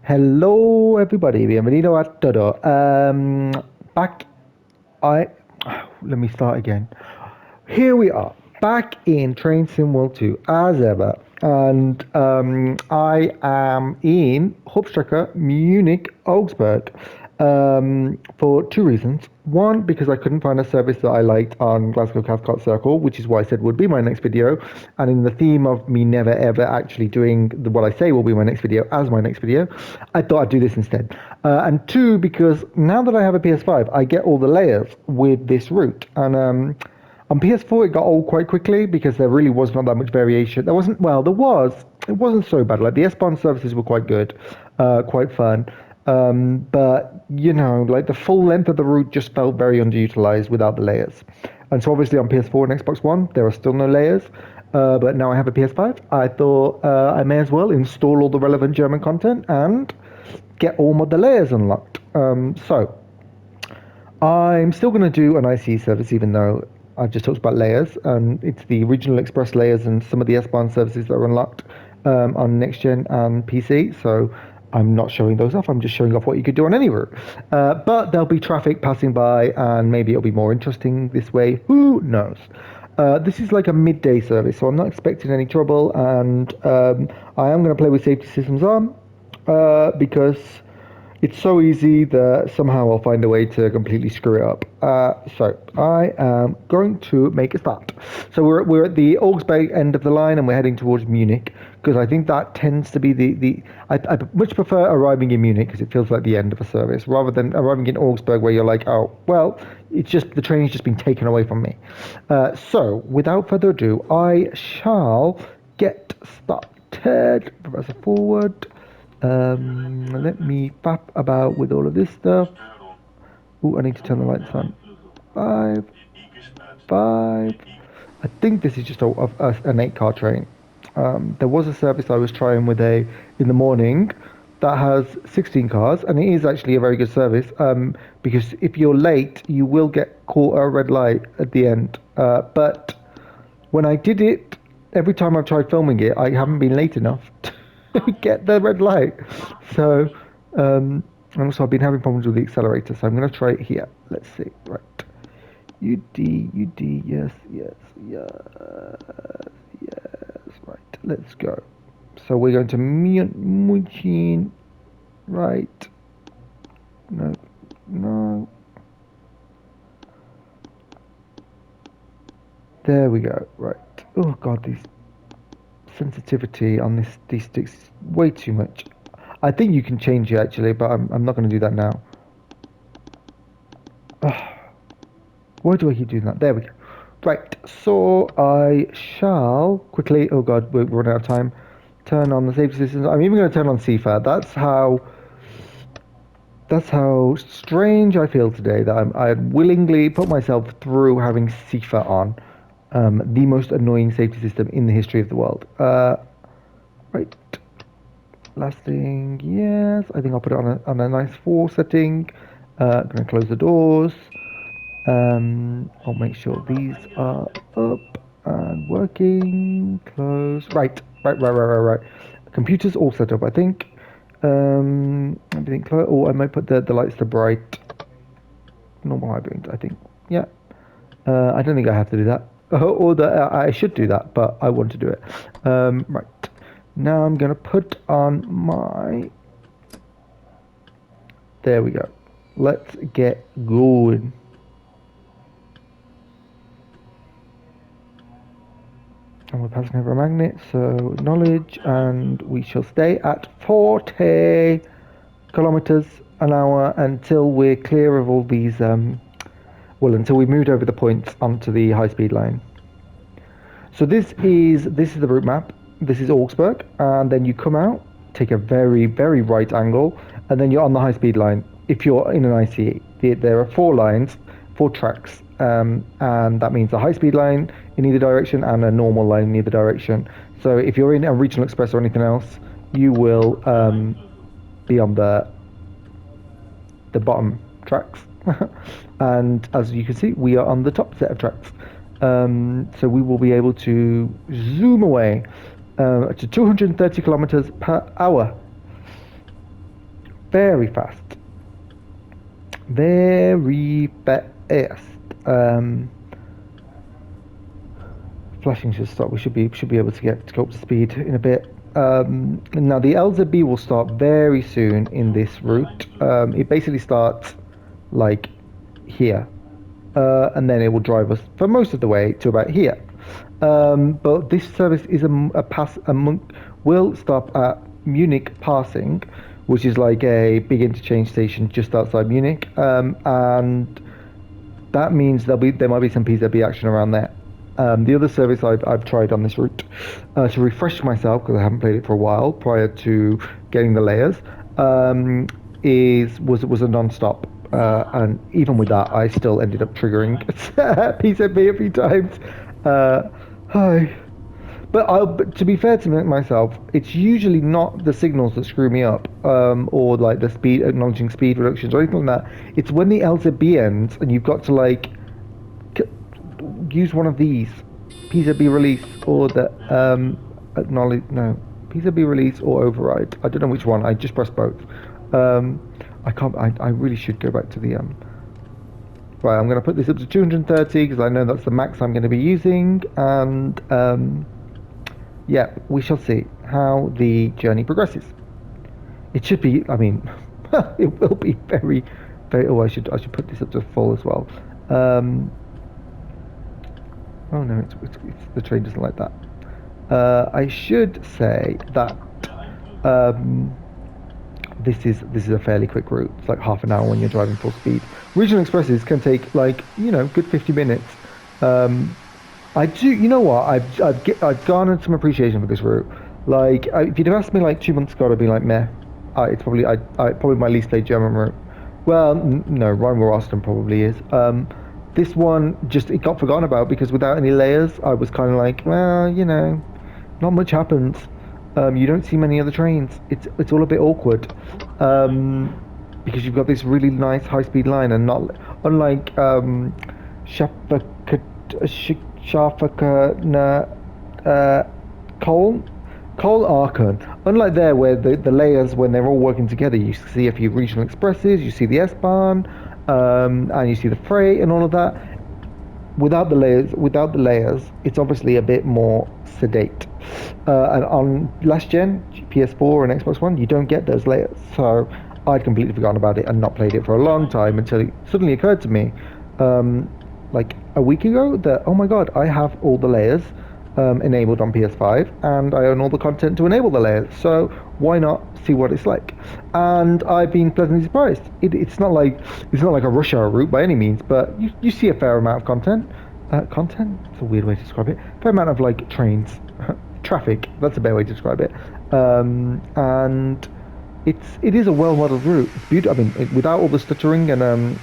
Hello, everybody. Bienvenido a todo. Back, I let me start again. Here we are, back in Train Sim World 2 as ever, and I am in Hauptstrecke Munich, Augsburg, for two reasons. One, because I couldn't find a service that I liked on Glasgow Cathcart Circle, which is why I said would be my next video, and in the theme of me never ever actually doing what I say will be my next video as my next video, I thought I'd do this instead. And two, because now that I have a PS5, I get all the layers with this route, and on PS4, it got old quite quickly because there really was not that much variation. There wasn't, well, there was. It wasn't so bad. Like the S-Bahn services were quite good, quite fun. But, like the full length of the route just felt very underutilized without the layers. And so obviously on PS4 and Xbox One, there are still no layers. But now I have a PS5. I thought I may as well install all the relevant German content and get all of the layers unlocked. So I'm still going to do an ICE service, even though I've just talked about layers. It's the original Express layers and some of the S-Bahn services that are unlocked on next gen and PC. So I'm not showing those off. I'm just showing off what you could do on any route. But there'll be traffic passing by, and maybe it'll be more interesting this way. Who knows? This is like a midday service, so I'm not expecting any trouble, and I am going to play with safety systems on because it's so easy that somehow I'll find a way to completely screw it up. So I am going to make a start. So we're at the Augsburg end of the line and we're heading towards Munich because I think that tends to be I much prefer arriving in Munich because it feels like the end of a service rather than arriving in Augsburg where you're like, oh, well, it's just the train's just been taken away from me. So without further ado, I shall get started. Press forward. Let me fap about with all of this stuff. Ooh, I need to turn the lights on. Five. I think this is just an 8-car train. There was a service I was trying with in the morning that has 16 cars, and it is actually a very good service. Because if you're late, you will get caught at a red light at the end. But when I did it, every time I've tried filming it, I haven't been late enough to get the red light. So, and also I've been having problems with the accelerator, so I'm going to try it here. Let's see. Right. UD, yes. Right, let's go. So we're going to Munich. Right. No. There we go. Right. Oh God, these sensitivity on these sticks is way too much. I think you can change it actually, but I'm not going to do that now. Why do I keep doing that? There we go. Right, so I shall quickly, oh God, we're running out of time, turn on the safety systems. I'm even going to turn on CFA. That's how strange I feel today that I willingly put myself through having CFA on. The most annoying safety system in the history of the world. Right. Last thing, yes. I think I'll put it on a nice 4 setting. I'm going to close the doors. I'll make sure these are up and working. Close. Right. Computer's all set up, I think. Everything close. Oh, I might put the lights to bright. Normal high beams, I think. Yeah. I don't think I have to do that. Or that I should do that, but I want to do it. Right. Now I'm going to put on my... There we go. Let's get going. And we're passing over a magnet, so acknowledge, and we shall stay at 40 kilometers an hour until we're clear of all these, until we moved over the points onto the high-speed line. So this is the route map. This is Augsburg, and then you come out, take a very, very right angle, and then you're on the high-speed line. If you're in an ICE, there are 4 lines, 4 tracks, and that means a high-speed line in either direction and a normal line in either direction. So if you're in a regional express or anything else, you will be on the bottom tracks. And as you can see, we are on the top set of tracks. So we will be able to zoom away to 230 kilometers per hour. very fast. Very fast. Flashing should stop. We should be able to go up to speed in a bit. Now the LZB will start very soon in this route. It basically starts like here, and then it will drive us for most of the way to about here. But this service is will stop at Munich passing, which is like a big interchange station just outside Munich, and that means there might be some PZB action around there. The other service I've tried on this route to refresh myself, because I haven't played it for a while prior to getting the layers, was a non-stop, and even with that, I still ended up triggering PZB a few times. Hi. But to be fair to myself, it's usually not the signals that screw me up, or like the speed, acknowledging speed reductions or anything like that. It's when the LZB ends and you've got to like use one of these, PZB release or the PZB release or override. I don't know which one. I just pressed both. I can't. I really should go back to the Right, I'm going to put this up to 230 because I know that's the max I'm going to be using, and yeah, we shall see how the journey progresses. It should be. I mean, it will be very, very. Oh, I should put this up to full as well. Oh no, it's the train doesn't like that. I should say that this is a fairly quick route. It's like half an hour when you're driving full speed. Regional expresses can take like good 50 minutes. I do. You know what? I've garnered some appreciation for this route. Like if you'd have asked me like 2 months ago, I'd be like meh. It's probably probably my least played German route. Well, no, Rhine-Austin probably is. This one it got forgotten about because without any layers, I was kind of like, well, not much happens. You don't see many other trains. It's all a bit awkward, because you've got this really nice high-speed line, and not unlike Cole Aachen. Unlike there, where the layers, when they're all working together, you see a few regional expresses, you see the S-Bahn, and you see the freight and all of that. Without the layers, it's obviously a bit more sedate. And on last gen, PS4 and Xbox One, you don't get those layers. So I'd completely forgotten about it and not played it for a long time until it suddenly occurred to me, like a week ago, that oh my god, I have all the layers enabled on PS5, and I own all the content to enable the layers. So why not see what it's like? And I've been pleasantly surprised. It's not like a rush hour route by any means, but you see a fair amount of content. Content? It's a weird way to describe it. Fair amount of like trains, traffic. That's a better way to describe it. And it is a well-modeled route. It's beautiful. I mean, without all the stuttering and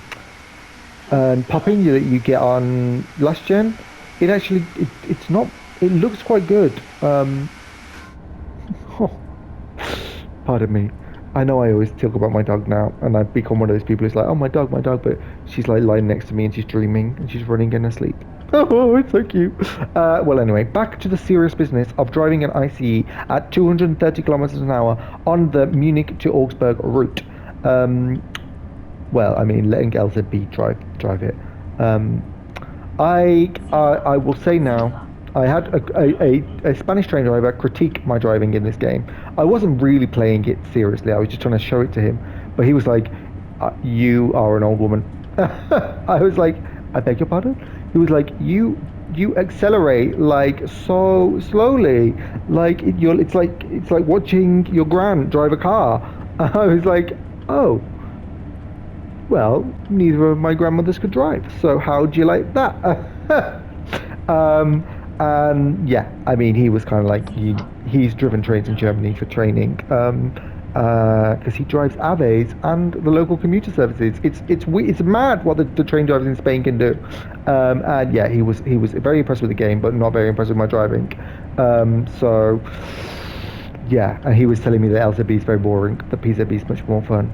popping that you get on last gen, it's not. It looks quite good. Oh, pardon me. I know I always talk about my dog now, and I've become one of those people who's like, oh, my dog, but she's like lying next to me and she's dreaming and she's running in her sleep. Oh, it's so cute. Well, anyway, back to the serious business of driving an ICE at 230 kilometers an hour on the Munich to Augsburg route. Well, I mean, letting LZB drive it. I will say now, I had a Spanish train driver critique my driving in this game. I wasn't really playing it seriously. I was just trying to show it to him. But he was like, you are an old woman. I was like, I beg your pardon? He was like, you accelerate like so slowly. Like it's like watching your gran drive a car. I was like, oh. Well, neither of my grandmothers could drive. So how do you like that? And yeah, I mean, he was kind of like, he's driven trains in Germany for training, because he drives Aves and the local commuter services. It's mad what the train drivers in Spain can do. And yeah, he was very impressed with the game, but not very impressed with my driving. So yeah, and he was telling me that LZB is very boring, the PZB is much more fun.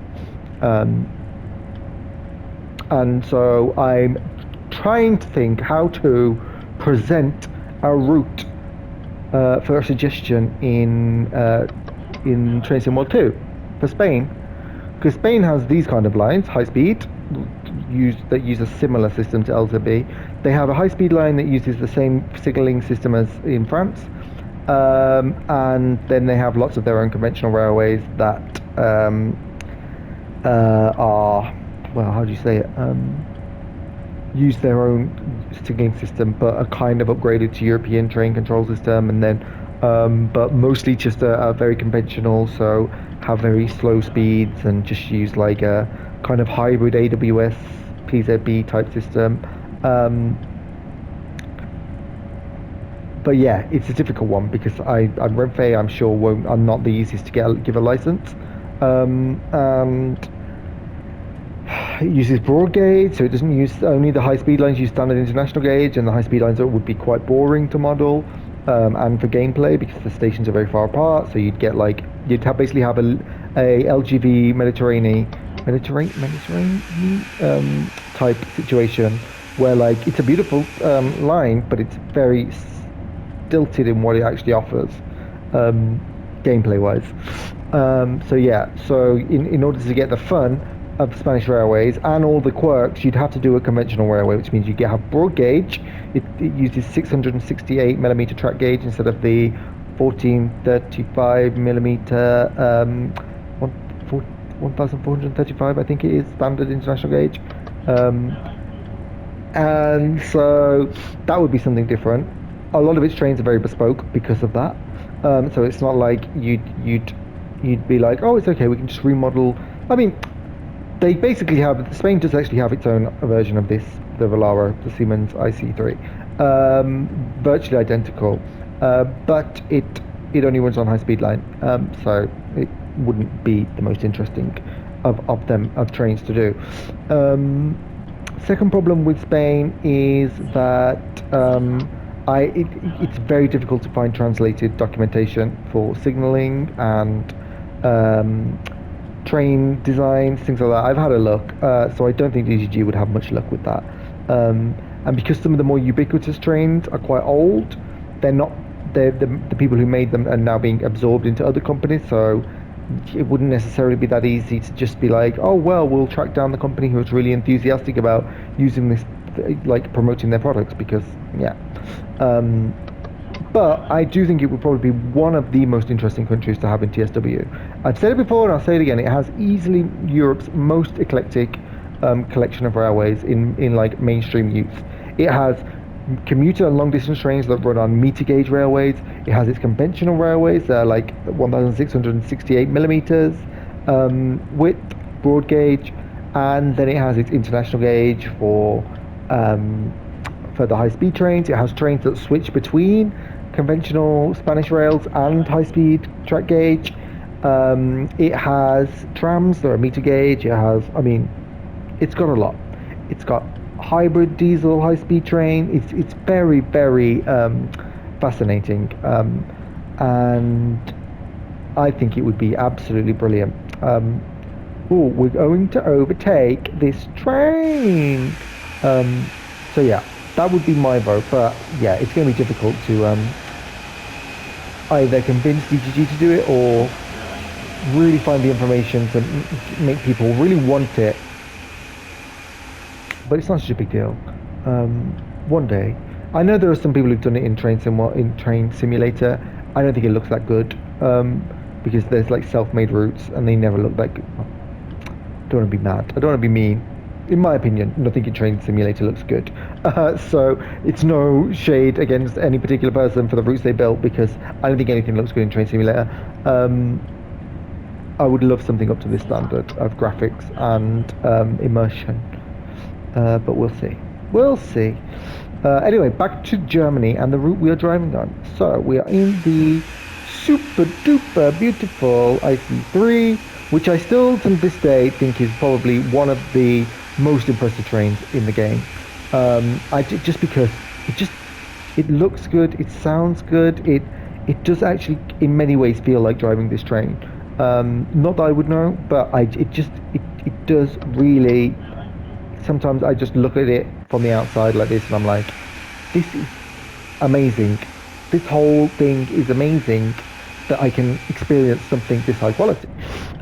And so I'm trying to think how to present a route for a suggestion in Train Sim World 2 for Spain. because Spain has these kind of lines, high speed, that use a similar system to LZB. They have a high speed line that uses the same signaling system as in France, and then they have lots of their own conventional railways that are, well, how do you say it? Use their own signaling system, but are kind of upgraded to European train control system, and then, but mostly just a very conventional, so have very slow speeds and just use like a kind of hybrid AWS PZB type system. Um, but yeah, it's a difficult one because I'm Renfe, I'm sure won't, are not the easiest to give a license, and it uses broad gauge, so it doesn't use only the high speed lines. Use standard international gauge, and the high speed lines would be quite boring to model, and for gameplay because the stations are very far apart. So you'd get like basically have a LGV Mediterranean type situation where like it's a beautiful line, but it's very stilted in what it actually offers, gameplay wise. So yeah, so in order to get the fun of Spanish railways and all the quirks, you'd have to do a conventional railway, which means you have broad gauge. It uses 668 millimeter track gauge instead of the 1435 millimeter 1435, I think it is, standard international gauge. And so that would be something different. A lot of its trains are very bespoke because of that. So it's not like you'd be like, oh, it's okay, we can just remodel. I mean, they basically have, Spain does actually have its own version of this, the Velara, the Siemens IC3, virtually identical, but it only runs on high speed line, so it wouldn't be the most interesting of trains to do. Second problem with Spain is that it's very difficult to find translated documentation for signaling and train designs, things like that. I've had a look, so I don't think DGG would have much luck with that. And because some of the more ubiquitous trains are quite old, they're not. The people who made them are now being absorbed into other companies, so it wouldn't necessarily be that easy to just be like, oh well, we'll track down the company who's really enthusiastic about using this, like promoting their products, because yeah. But I do think it would probably be one of the most interesting countries to have in TSW. I've said it before and I'll say it again. It has easily Europe's most eclectic collection of railways in like mainstream use. It has commuter and long distance trains that run on meter gauge railways. It has its conventional railways that are like 1,668 millimeters width, broad gauge, and then it has its international gauge for the high speed trains. It has trains that switch between conventional Spanish rails and high speed track gauge. It has trams that are meter gauge. It has, I mean, it's got a lot. It's got hybrid diesel high speed train. It's very fascinating, and I think it would be absolutely brilliant. Oh, we're going to overtake this train. So yeah, that would be my vote. But yeah, it's going to be difficult to either convince DGG to do it or really find the information to make people really want it. But it's not such a big deal. One day, I know there are some people who've done it in Train Simulator. I don't think it looks that good, because there's like self-made routes and they never look that good. I don't want to be mad. I don't want to be mean. In my opinion, nothing in Train Simulator looks good. So it's no shade against any particular person for the routes they built, because I don't think anything looks good in Train Simulator. I would love something up to this standard of graphics and immersion. But we'll see. We'll see. Anyway, back to Germany and the route we are driving on. So we are in the super duper beautiful IC3, which I still to this day think is probably one of the most impressive trains in the game. Just because it looks good, it sounds good, it does actually in many ways feel like driving this train. Not that I would know, but it does really. Sometimes I just look at it from the outside like this and I'm like, this is amazing. This whole thing is amazing that I can experience something this high quality.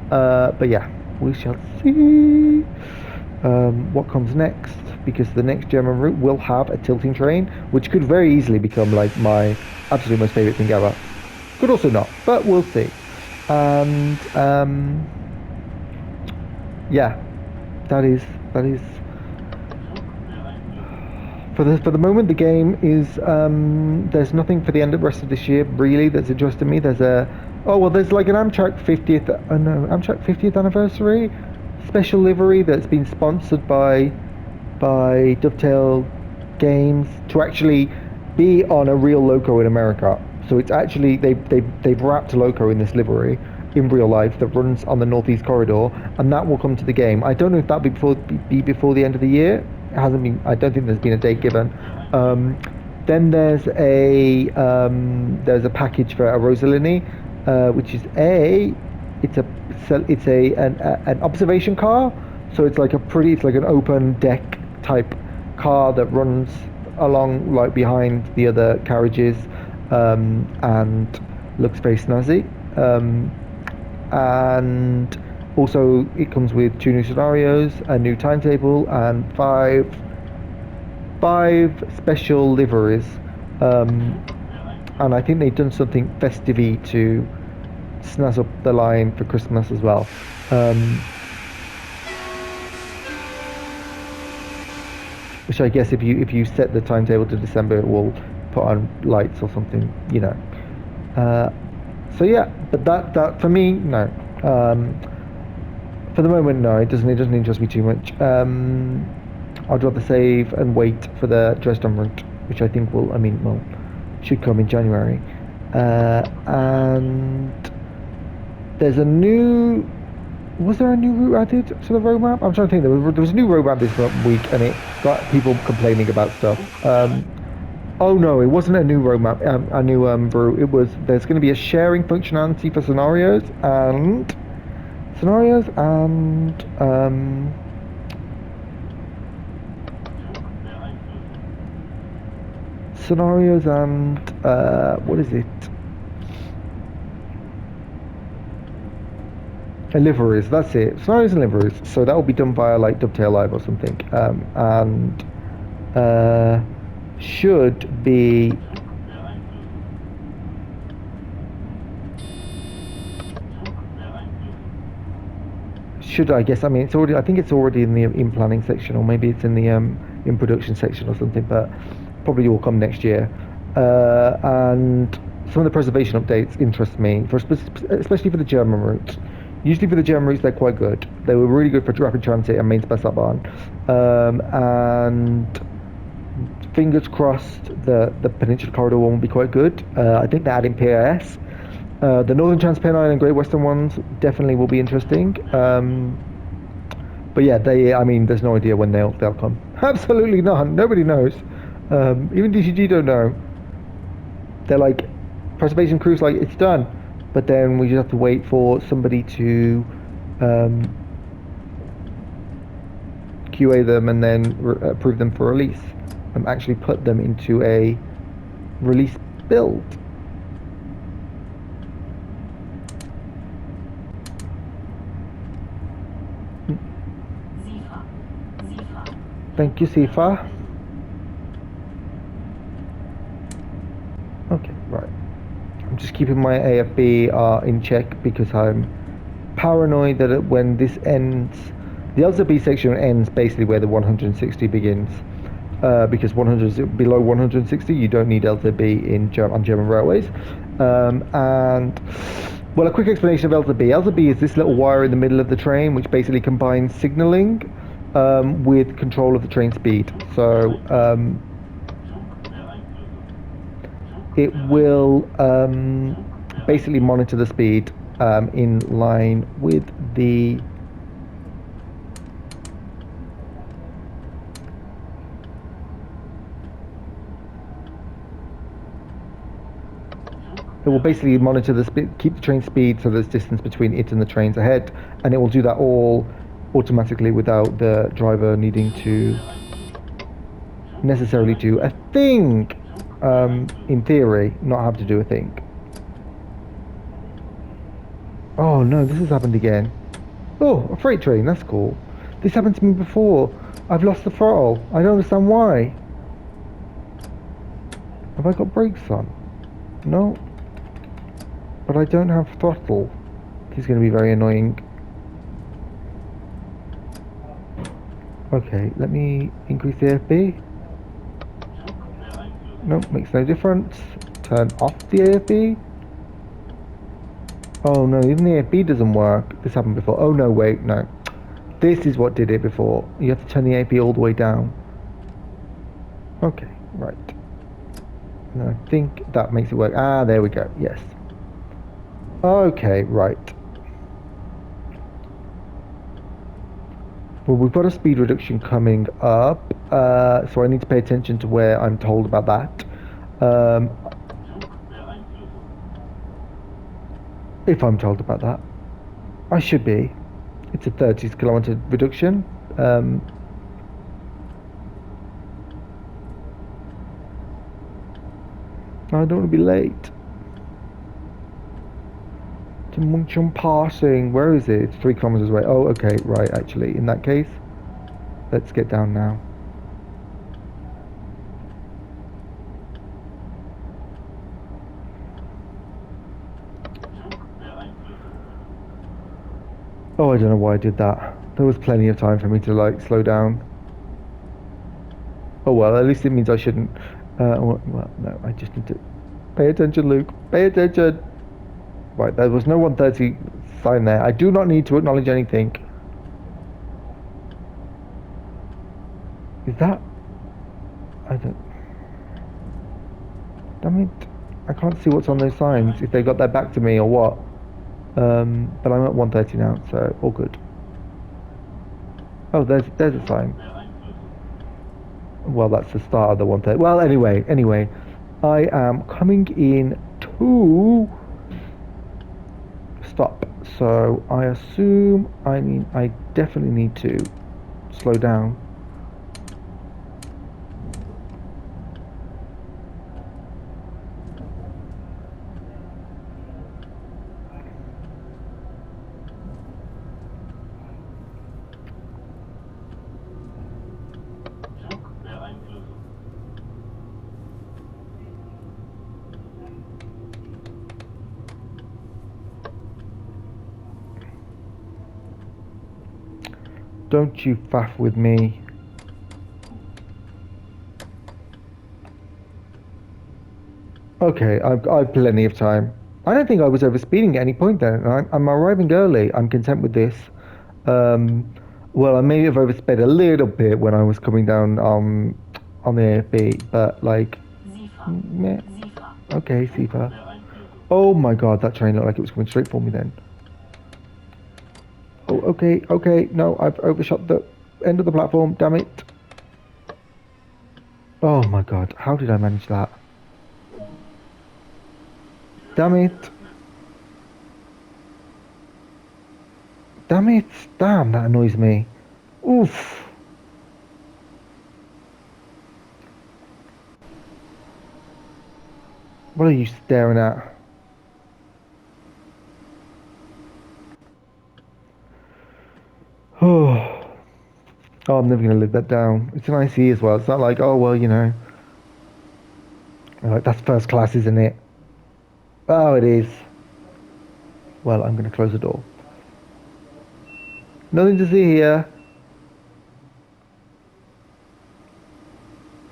But yeah, We shall see what comes next, because the next German route will have a tilting train, which could very easily become like my absolute most favorite thing ever. Could also not, but we'll see. And yeah, that is for the moment. The game is there's nothing for the end of the rest of this year really that's interested me. There's a there's like an Amtrak 50th Amtrak 50th anniversary special livery that's been sponsored by Dovetail Games to actually be on a real loco in America. So it's actually they've wrapped a loco in this livery in real life that runs on the Northeast Corridor, and that will come to the game. I don't know if that'll be before the end of the year. It hasn't been. I don't think there's been a date given. Then there's a package for a Rosalini, which is an observation car. So it's like an open deck type car that runs along like behind the other carriages, and looks very snazzy. And also it comes with 2 new scenarios, a new timetable, and five special liveries. And I think they've done something festive to snazz up the line for Christmas as well. Which I guess if you set the timetable to December, it will put on lights or something, you know. So yeah, but that for me, no. For the moment, no. It doesn't interest me too much. I'd rather save and wait for the Dresden route, which I think should come in January. And there's a new. Was there a new route added to the roadmap? I'm trying to think. There was a new roadmap this week, and it got people complaining about stuff. Oh no, it wasn't a new roadmap. A new route. There's going to be a sharing functionality for scenarios and what is it? Liveries, that's it. Scenarios and liveries. So that will be done via like Dovetail Live or something, and should be I guess. I mean, it's already. I think it's already in the in planning section, or maybe it's in the in production section or something. But probably will come next year. And some of the preservation updates interest me, especially for the German routes. Usually for the German routes, they're quite good. They were really good for rapid transit and main Spessartbahn. And fingers crossed the Peninsula Corridor one will be quite good. I think they're adding PIS. The Northern Transpennine and Great Western ones definitely will be interesting. But yeah, there's no idea when they'll come. Absolutely none. Nobody knows. Even DCG don't know. They're like, preservation crew's like, it's done. But then we just have to wait for somebody to QA them and then approve them for release and actually put them into a release build. Thank you, Sifa. Okay, right. I'm just keeping my AFB in check because I'm paranoid that when this ends, the LZB section ends basically where the 160 begins. Because below 160, you don't need LZB on German railways. And well, a quick explanation of LZB. LZB is this little wire in the middle of the train, which basically combines signalling with control of the train speed. So it will basically monitor the speed in line with the It will basically monitor the speed, keep the train speed so there's distance between it and the trains ahead, and it will do that all automatically without the driver needing to necessarily do a thing. In theory, not have to do a thing. Oh no, this has happened again. Oh, a freight train, that's cool. This happened to me before. I've lost the throttle. I don't understand why. Have I got brakes on? No. But I don't have throttle. This is going to be very annoying. Okay, let me increase the AFB. No, makes no difference. Turn off the AFB. Oh no, even the AFB doesn't work. This happened before. Oh no, wait, no. This is what did it before. You have to turn the AFB all the way down. Okay, right. And I think that makes it work. Ah, there we go. Yes. Okay, right. Well, we've got a speed reduction coming up, so I need to pay attention to where I'm told about that. Um, if I'm told about that, I should be. It's a 30 kilometer reduction. I don't want to be late. To Munchen passing. Where is it? It's 3 kilometers away. Oh, okay, right, actually. In that case, let's get down now. Oh, I don't know why I did that. There was plenty of time for me to, like, slow down. Oh, well, at least it means I shouldn't. Well, no, I just need to... Pay attention, Luke. Pay attention. Right, there was no 130 sign there. I do not need to acknowledge anything. Is that... I don't... Damn it. I can't see what's on those signs, if they got their back to me or what. But I'm at 130 now, so all good. Oh, there's a sign. Well, that's the start of the 130. Well, anyway, I am coming in to stop. So I assume, I definitely need to slow down. Don't you faff with me. Okay, I've plenty of time. I don't think I was overspeeding at any point then. I'm arriving early. I'm content with this. Um, well, I may have oversped a little bit when I was coming down on the AFB, but like, meh. Okay, Sifa. Oh my God, that train looked like it was coming straight for me then. Oh, okay. No, I've overshot the end of the platform. Damn it. Oh my God, how did I manage that? Damn it. Damn it. Damn, that annoys me. Oof. What are you staring at? Oh. Oh, I'm never going to live that down. It's an ICE as well. It's not like, oh, well, you know. Like, that's first class, isn't it? Oh, it is. Well, I'm going to close the door. Nothing to see here.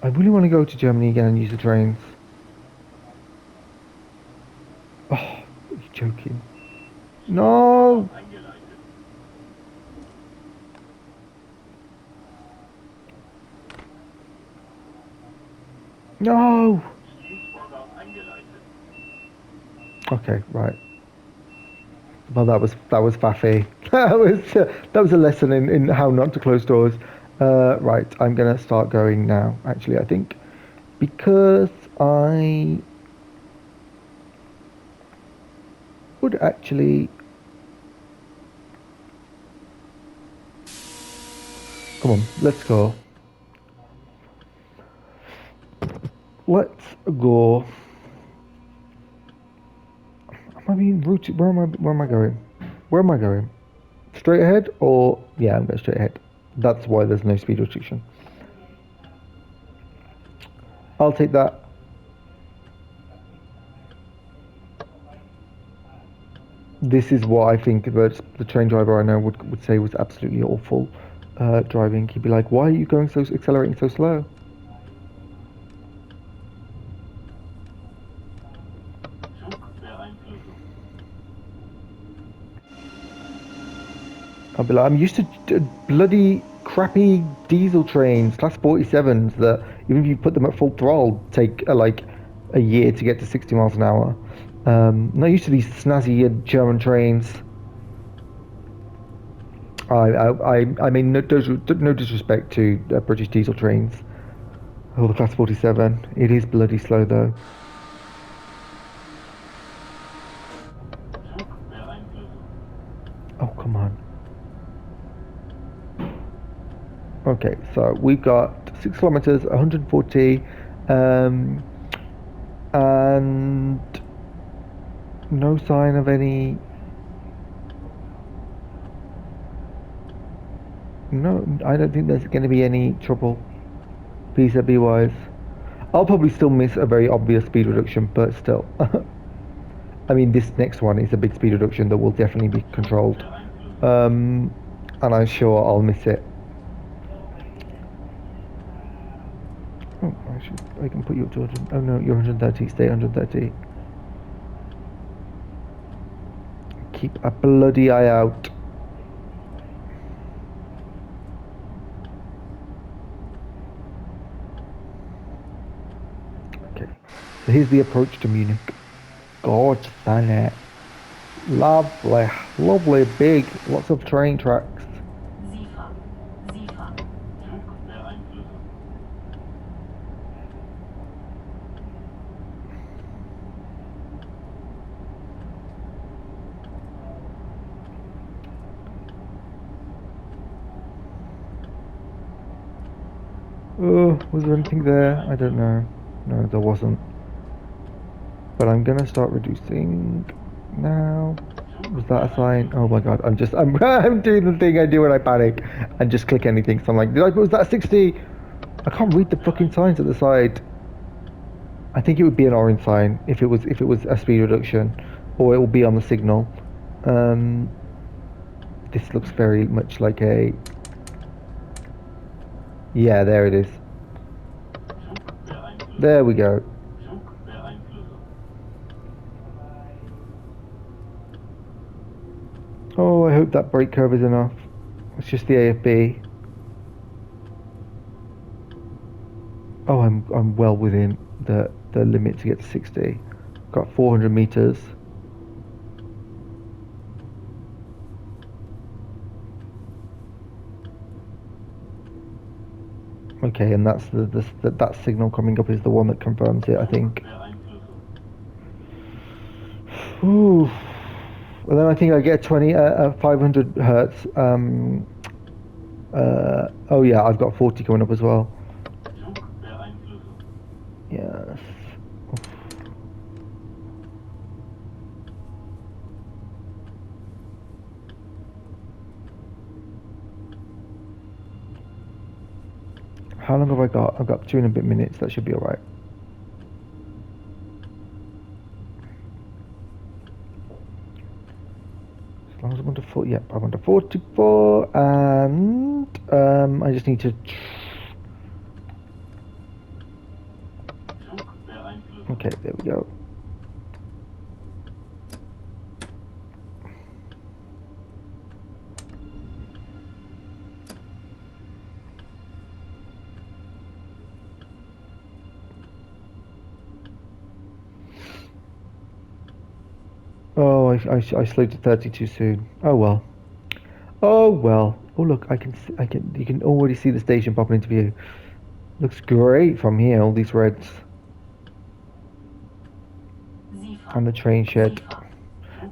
I really want to go to Germany again and use the trains. Oh, are you joking? No! No! Okay, right. Well, that was faffy. That was a lesson in how not to close doors. Right, I'm gonna start going now. Actually, I think because I would actually come on. Let's go. Let's go. Am I being routed? Where am I going? Where am I going? Straight ahead or yeah, I'm going straight ahead. That's why there's no speed restriction. I'll take that. This is what I think that the train driver I know would say was absolutely awful driving. He'd be like, "Why are you going so accelerating so slow?" I'll be like, "I'm used to bloody crappy diesel trains, class 47s that even if you put them at full throttle, take like a year to get to 60 miles an hour. Not used to these snazzy German trains." I mean, no disrespect to British diesel trains or the Class 47. It is bloody slow though. Oh, come on. Okay, so we've got 6 kilometers, 140, and no sign of any. No, I don't think there's going to be any trouble. PCB wise, I'll probably still miss a very obvious speed reduction, but still. I mean, this next one is a big speed reduction that will definitely be controlled. And I'm sure I'll miss it. Oh, I can put you up to 100. Oh no, you're 130. Stay 130. Keep a bloody eye out. Okay, so here's the approach to Munich. Gorgeous, isn't it? Lovely, lovely, big, lots of train tracks. Oh, was there anything there? I don't know. No, there wasn't. But I'm gonna start reducing now. Was that a sign? Oh my god, I'm doing the thing I do when I panic and just click anything. So I'm like, was that 60? I can't read the fucking signs at the side. I think it would be an orange sign if it was a speed reduction, or it will be on the signal. Um, this looks very much like a. Yeah, there it is. There we go. Oh, I hope that brake curve is enough. It's just the AFB. Oh, I'm well within the limit to get to 60. Got 400 meters. Okay, and that's that signal coming up is the one that confirms it, I think. Ooh. And then I think I get 500 hertz. Oh yeah, I've got 40 coming up as well. Yes. How long have I got? I've got 2 and a bit minutes. That should be alright. As long as I'm under 40, yep, I'm under 44, and I just need to. Okay, there we go. Oh, I slowed to 30 too soon. Oh well. Oh well. Oh look, you can already see the station popping into view. Looks great from here, all these reds. And the train shed.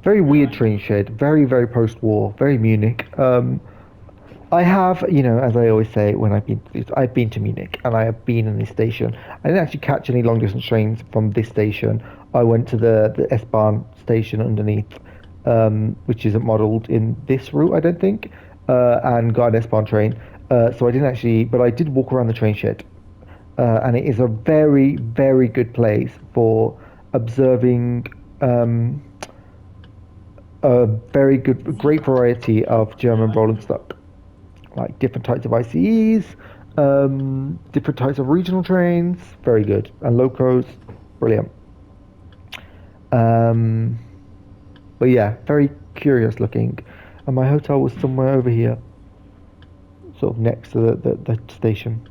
Very weird train shed. Very, very post-war. Very Munich. I have, as I always say, when I've been to Munich and I have been in this station. I didn't actually catch any long distance trains from this station. I went to the S-Bahn station underneath, which isn't modeled in this route, I don't think, and got an S-Bahn train. So I didn't actually, but I did walk around the train shed, and it is a very, very good place for observing a very good, great variety of German rolling stock, like different types of ICEs, different types of regional trains, very good, and locos, brilliant. Um, but yeah, very curious looking. And my hotel was somewhere over here, sort of next to the station.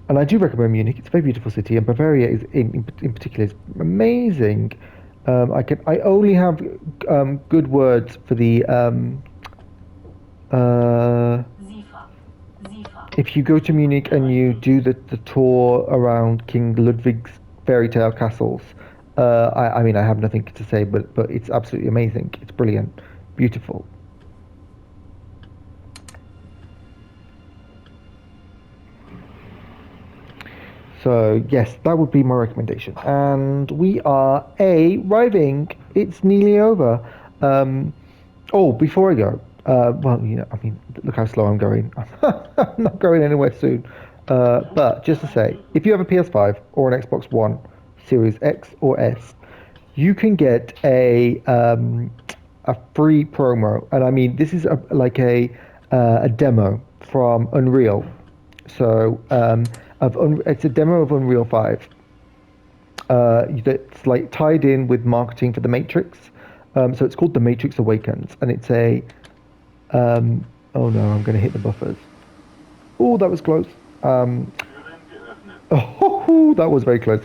And I do recommend Munich. It's a very beautiful city, and Bavaria is in particular is amazing. I only have good words for the uh, if you go to Munich and you do the tour around King Ludwig's fairy tale castles. I mean I have nothing to say, but it's absolutely amazing. It's brilliant, beautiful. So yes, that would be my recommendation. And we are arriving. It's nearly over. Um, oh, before I go, well, I mean, look how slow I'm going. I'm not going anywhere soon. But just to say, if you have a PS5 or an Xbox One, Series X or S, you can get a free promo, and I mean, this is like a demo from Unreal. So it's a demo of Unreal 5 that's like tied in with marketing for The Matrix. So it's called The Matrix Awakens, and it's a oh no, I'm going to hit the buffers. Oh, that was close. Um, oh, that was very close.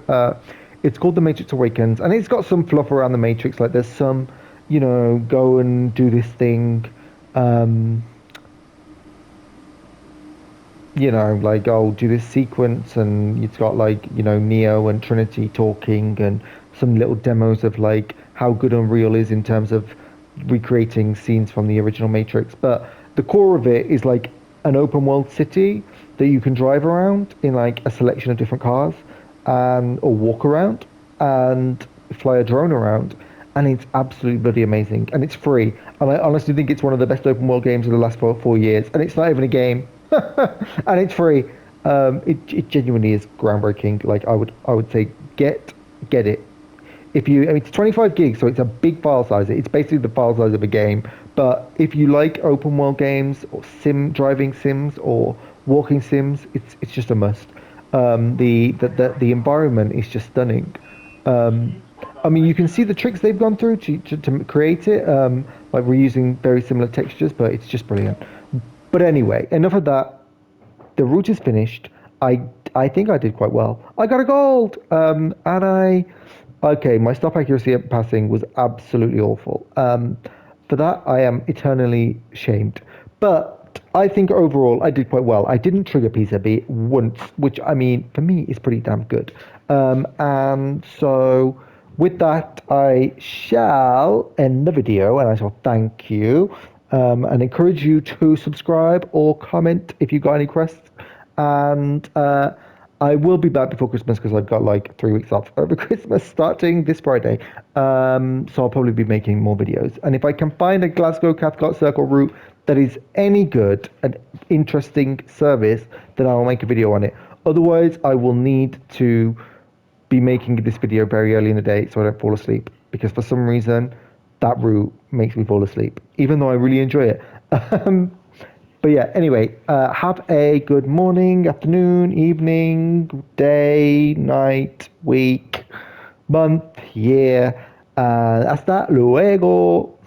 It's called The Matrix Awakens, and it's got some fluff around the Matrix. Like there's some, go and do this thing. Um, like I'll do this sequence, and it's got like Neo and Trinity talking, and some little demos of like how good Unreal is in terms of recreating scenes from the original Matrix. But the core of it is like an open world city that you can drive around in like a selection of different cars, and or walk around and fly a drone around. And it's absolutely bloody amazing, and it's free. And I honestly think it's one of the best open world games of the last 4 years. And it's not even a game, and it's free. It genuinely is groundbreaking. Like I would say, get it. I mean, it's 25 gigs, so it's a big file size. It's basically the file size of a game. But if you like open world games or driving sims or walking sims, it's just a must. The environment is just stunning. Um, I mean, you can see the tricks they've gone through to create it. Like we're using very similar textures, but it's just brilliant. But anyway, enough of that. The route is finished. I think I did quite well. I got a gold, and okay, my stop accuracy at passing was absolutely awful. For that, I am eternally shamed. But I think overall I did quite well. I didn't trigger PCB once, which I mean for me is pretty damn good. And so with that, I shall end the video, and I shall thank you, and encourage you to subscribe or comment if you got any questions. And I will be back before Christmas because I've got like 3 weeks off over Christmas starting this Friday. So I'll probably be making more videos. And if I can find a Glasgow Cathcart Circle route that is any good, an interesting service, then I will make a video on it. Otherwise, I will need to be making this video very early in the day so I don't fall asleep, because for some reason that route makes me fall asleep, even though I really enjoy it. Um, but yeah, anyway, have a good morning, afternoon, evening, day, night, week, month, year. Hasta luego.